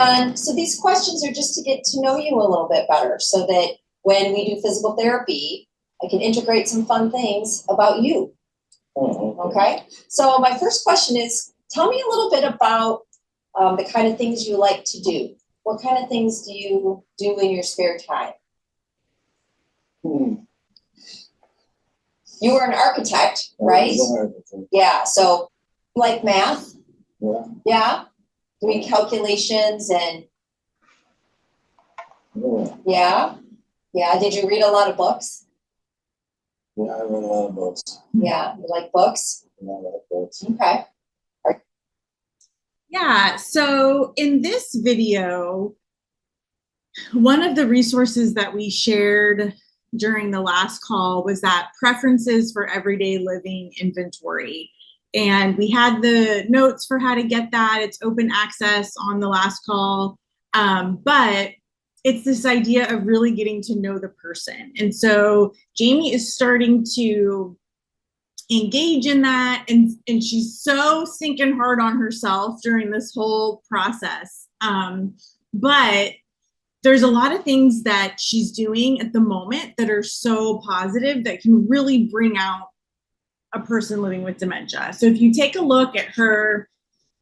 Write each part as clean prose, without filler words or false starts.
And so these questions are just to get to know you a little bit better so that when we do physical therapy, I can integrate some fun things about you. Okay? So my first question is, tell me a little bit about the kind of things you like to do. What kind of things do you do in your spare time? You were an architect, right? Yeah, so you like math? Yeah. Yeah? Doing calculations and yeah? Yeah, did you read a lot of books? Yeah, I read a lot of books. Yeah, you like books? Yeah, I like books. Okay. Yeah, so in this video, one of the resources that we shared during the last call was that preferences for everyday living inventory. And we had the notes for how to get that. It's open access on the last call. But it's this idea of really getting to know the person. And so Jamie is starting to engage in that, and she's so stinking hard on herself during this whole process. But there's a lot of things that she's doing at the moment that are so positive that can really bring out a person living with dementia. So if you take a look at her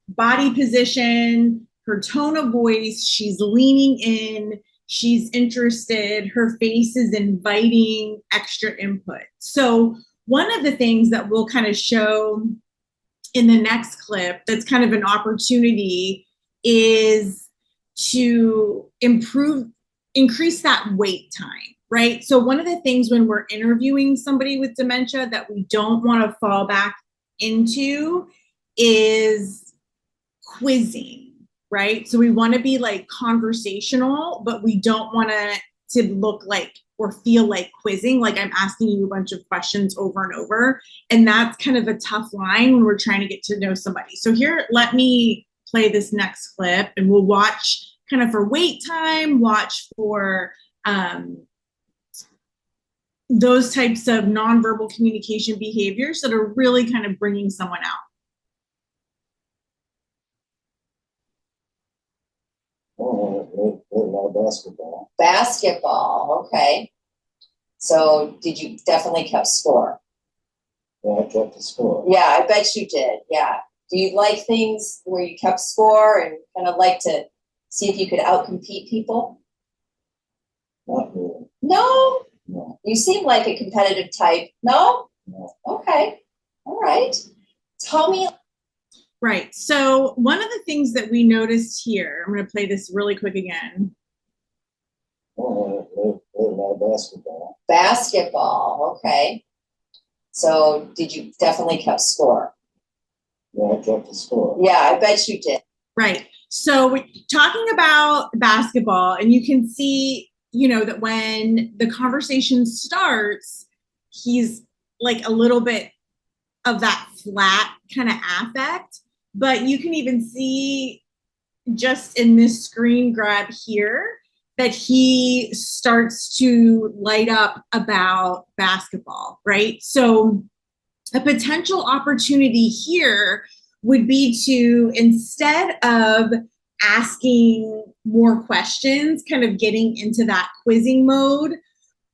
body position, her tone of voice, she's leaning in, she's interested, her face is inviting extra input. So one of the things that we'll kind of show in the next clip that's kind of an opportunity is to increase that wait time, right? So one of the things when we're interviewing somebody with dementia that we don't want to fall back into is quizzing, right? So we want to be like conversational, but we don't want to look like or feel like quizzing, like I'm asking you a bunch of questions over and over. And that's kind of a tough line when we're trying to get to know somebody. So here, let me play this next clip and we'll watch kind of for wait time, watch for those types of nonverbal communication behaviors that are really kind of bringing someone out. Basketball. Basketball, okay. So did you definitely kept score? Yeah, I kept the score. Yeah, I bet you did. Yeah. Do you like things where you kept score and kind of like to see if you could outcompete people? Not really. No? No. You seem like a competitive type. No? No. Okay. All right. Tell me. Right. So one of the things that we noticed here, I'm going to play this really quick again. Basketball. Basketball, okay. So did you definitely kept score? Yeah, I kept the score. Yeah, I bet you did. Right. So we're talking about basketball, and you can see, that when the conversation starts, he's like a little bit of that flat kind of affect, but you can even see just in this screen grab here that he starts to light up about basketball, right? So a potential opportunity here would be to, instead of asking more questions, kind of getting into that quizzing mode,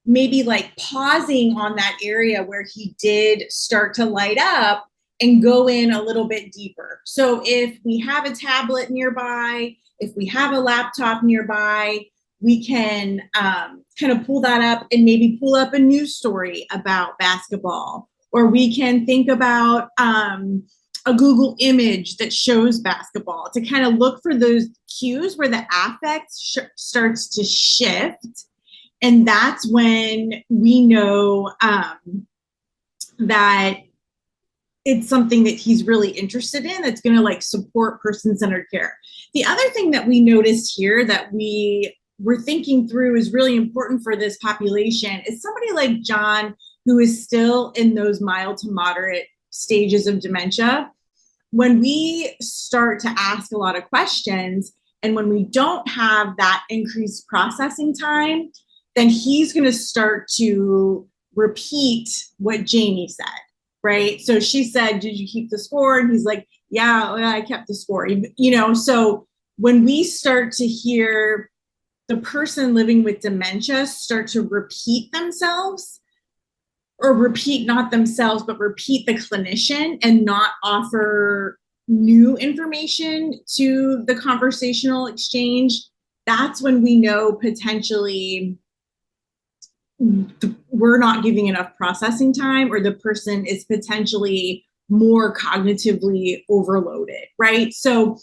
maybe like pausing on that area where he did start to light up and go in a little bit deeper. So if we have a tablet nearby, if we have a laptop nearby, we can kind of pull that up and maybe pull up a news story about basketball. Or we can think about a Google image that shows basketball to kind of look for those cues where the affect starts to shift. And that's when we know that it's something that he's really interested in that's going to like support person-centered care. The other thing that we noticed here that we were thinking through is really important for this population is somebody like John, who is still in those mild to moderate stages of dementia. When we start to ask a lot of questions and when we don't have that increased processing time, then he's going to start to repeat what Jamie said, right? So she said, did you keep the score? And he's like, yeah, I kept the score. So when we start to hear the person living with dementia start to repeat themselves, or repeat not themselves, but repeat the clinician and not offer new information to the conversational exchange, that's when we know potentially we're not giving enough processing time, or the person is potentially more cognitively overloaded, right? So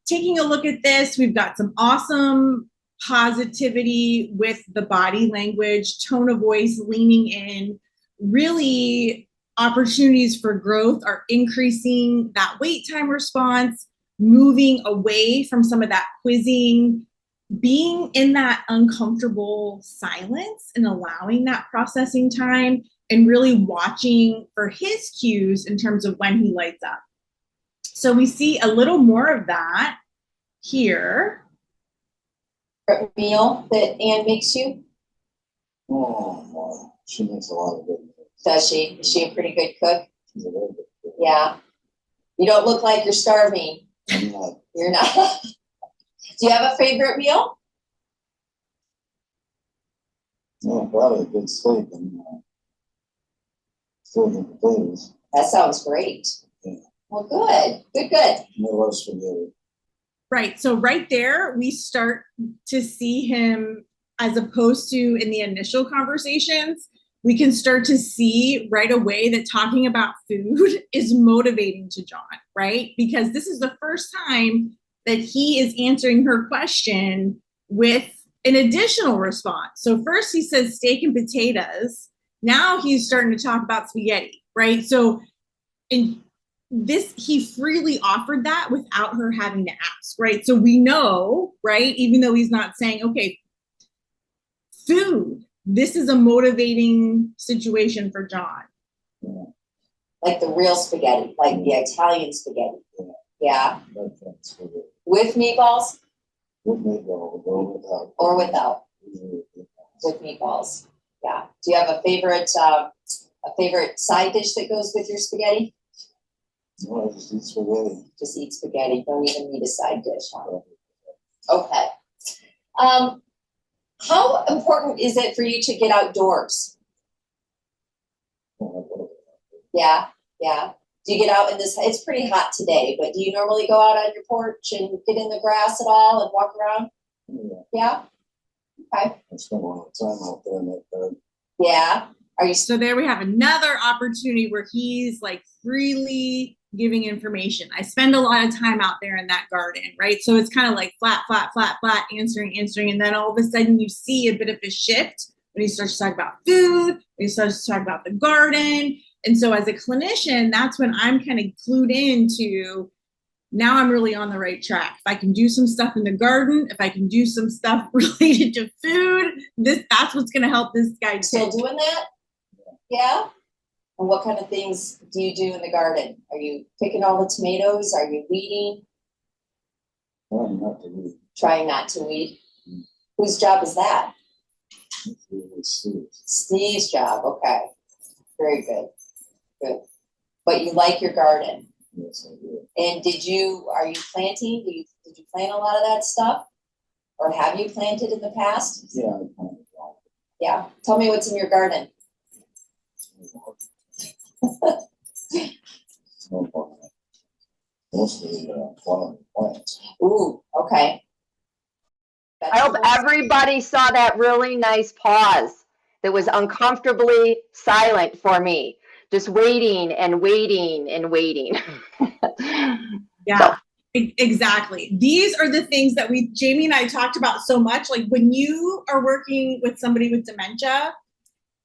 taking a look at this, we've got some awesome positivity with the body language, tone of voice, leaning in, really opportunities for growth are increasing, that wait time response, moving away from some of that quizzing, being in that uncomfortable silence and allowing that processing time, and really watching for his cues in terms of when he lights up. So we see a little more of that here. Meal that Anne makes you? Oh, boy. She makes a lot of good meals. Does she? Is she a pretty good cook? She's a very good cook. Yeah. You don't look like you're starving. I'm not. You're not. Do you have a favorite meal? Yeah, probably a good steak and steak and potatoes. That sounds great. Yeah. Well, good. Good, good. No less spaghetti. Right. So right there, we start to see him, as opposed to in the initial conversations, we can start to see right away that talking about food is motivating to John, right? Because this is the first time that he is answering her question with an additional response. So first he says steak and potatoes. Now he's starting to talk about spaghetti, right? So in this, he freely offered that without her having to ask, right? So we know, right, even though he's not saying, okay, food, this is a motivating situation for John. Yeah. Like the real spaghetti, like the Italian spaghetti. Yeah. That kind of spaghetti. With meatballs With meatball, or without. or without? Usually with meatballs. With meatballs. Yeah. Do you have a favorite side dish that goes with your spaghetti? No, I just eat spaghetti. Just eat spaghetti. Don't even need a side dish, huh? Okay. How important is it for you to get outdoors? Yeah, yeah. Do you get out in this? It's pretty hot today, but do you normally go out on your porch and get in the grass at all and walk around? Yeah. Yeah. Okay. I spend a lot of time out there in that garden. Yeah. Are you? So there we have another opportunity where he's like freely giving information. I spend a lot of time out there in that garden, right? So it's kind of like flat, answering. And then all of a sudden you see a bit of a shift when he starts to talk about food, when he starts to talk about the garden. And so as a clinician, that's when I'm kind of clued into, now I'm really on the right track. If I can do some stuff in the garden, if I can do some stuff related to food, that's what's going to help this guy. Still doing that? Yeah. And what kind of things do you do in the garden? Are you picking all the tomatoes? Are you weeding? Trying not to weed. Trying not to weed. Whose job is that? It's really serious. Steve's job. Okay. Very good. Good. But you like your garden. Yes, I do. And are you planting? Did you plant a lot of that stuff? Or have you planted in the past? Yeah, I planted a lot. Yeah. Tell me what's in your garden. Mostly flowering plants. Ooh, okay. I hope everybody saw that really nice pause that was uncomfortably silent for me. Just waiting and waiting and waiting. Yeah, exactly. These are the things that Jamie and I talked about so much. Like when you are working with somebody with dementia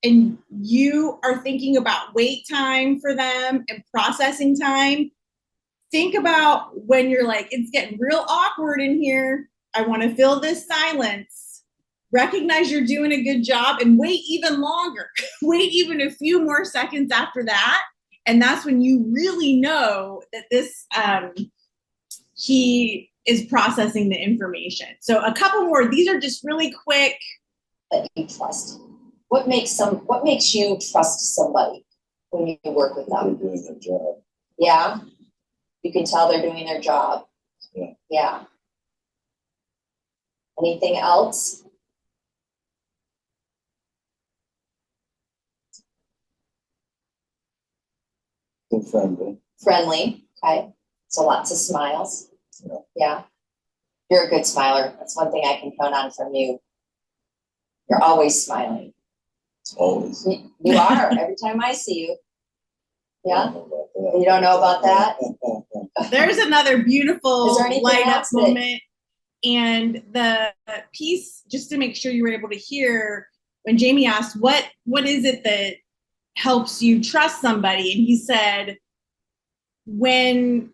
and you are thinking about wait time for them and processing time, think about when you're like, it's getting real awkward in here. I want to fill this silence. Recognize you're doing a good job and wait even longer. Wait even a few more seconds after that. And that's when you really know that he is processing the information. So a couple more, these are just really quick. That you trust. What makes you trust somebody when you work with They're them? doing their job. Yeah. You can tell they're doing their job. Yeah. Yeah. Anything else? Good friendly. Friendly, okay, so lots of smiles. Yeah. Yeah. You're a good smiler. That's one thing I can count on from you. You're always smiling. Always. You are, every time I see you. Yeah, You you don't know about that? There's another Is beautiful there anything light up else that- moment. And the piece, just to make sure you were able to hear, when Jamie asked, what is it that helps you trust somebody? And he said, when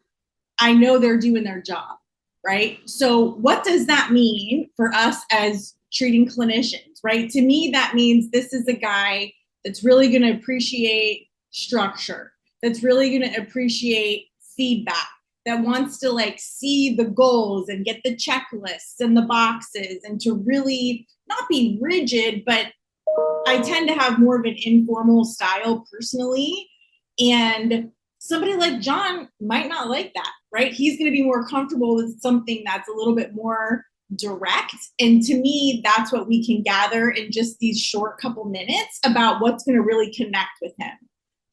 I know they're doing their job, right? So what does that mean for us as treating clinicians, right? To me, that means this is a guy that's really going to appreciate structure, that's really going to appreciate feedback, that wants to like see the goals and get the checklists and the boxes, and to really not be rigid, but I tend to have more of an informal style personally. And somebody like John might not like that, right? He's going to be more comfortable with something that's a little bit more direct. And to me, that's what we can gather in just these short couple minutes about what's going to really connect with him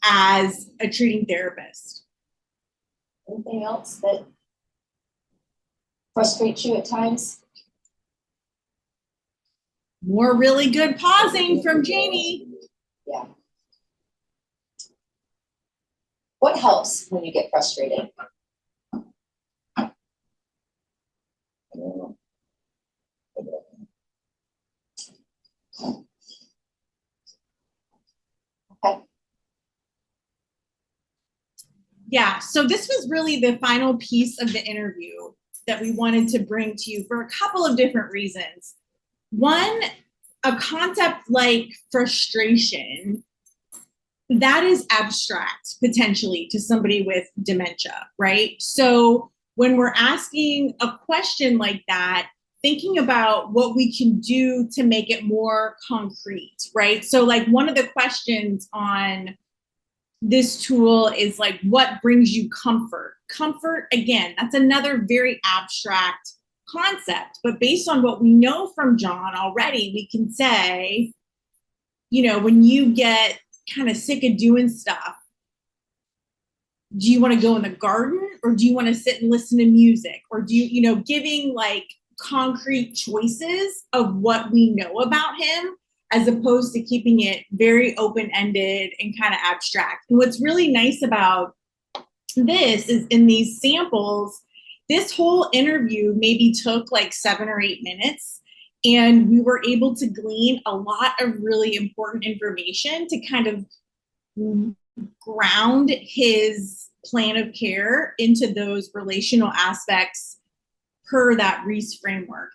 as a treating therapist. Anything else that frustrates you at times? More really good pausing from Jamie. Yeah. What helps when you get frustrated? Okay. Yeah, so this was really the final piece of the interview that we wanted to bring to you for a couple of different reasons. One, a concept like frustration, that is abstract potentially to somebody with dementia, right? So when we're asking a question like that, thinking about what we can do to make it more concrete, right? So like one of the questions on this tool is like, what brings you comfort? Comfort, again, that's another very abstract concept, but based on what we know from John already, we can say, you know, when you get kind of sick of doing stuff, do you want to go in the garden, or do you want to sit and listen to music, or do you know, giving like concrete choices of what we know about him, as opposed to keeping it very open-ended and kind of abstract. And what's really nice about this is in these samples, this whole interview maybe took like 7 or 8 minutes, and we were able to glean a lot of really important information to kind of ground his plan of care into those relational aspects per that Reese framework.